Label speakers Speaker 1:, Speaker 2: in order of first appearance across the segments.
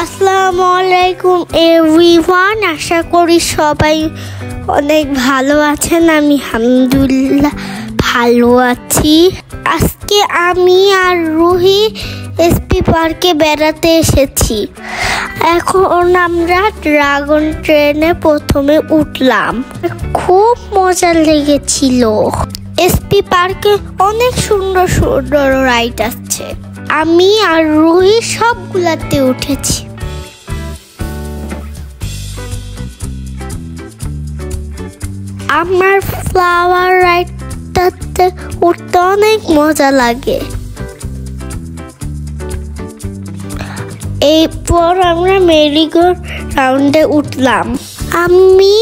Speaker 1: আসসালামু আলাইকুম এভরিওয়ান, আশা করি সবাই অনেক ভালো আছেন। আমি আলহামদুলিল্লাহ ভালো আছি। আজকে আমি আর রুহি এসপি পার্কে বেড়াতে এসেছি। এখন আমরা ড্রাগন ট্রেনে প্রথমে উঠলাম, খুব মজা লেগেছিল। এসপি পার্কে অনেক সুন্দর সুন্দর রাইড আছে। আমি আর রুহি সবগুলাতে উঠেছি। আমার ফ্লাওয়ার রাইডটাতে উঠতে অনেক মজা লাগে। এরপর আমরা মেরিগো রাউন্ডে উঠলাম। আমি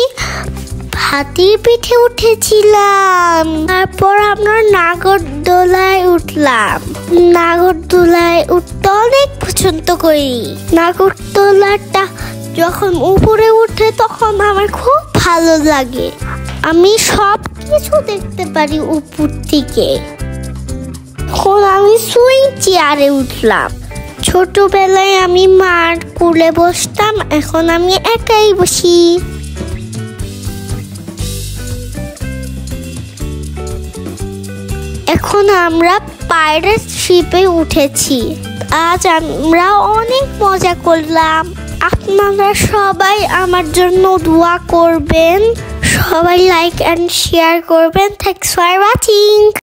Speaker 1: হাতির পিঠে উঠেছিলাম। তারপর আমরা নাগরদোলায় উঠলাম। নাগরদোলায় উঠতে অনেক পছন্দ করি। নাগরদোলাটা যখন উপরে উঠে তখন আমার খুব ভালো লাগে। আমি সব কিছু দেখতে পারি উপর থেকে। এখন আমি সুইং চেয়ারে উঠলাম। ছোটবেলায় আমি মার কোলে বসতাম, এখন আমি একাই বসি। এখন আমরা পাইরেট শিপে উঠেছি। আজ আমরা অনেক মজা করলাম। আপনারা সবাই আমার জন্য দোয়া করবেন, সবাই লাইক এন্ড শেয়ার করবেন। Thanks for watching.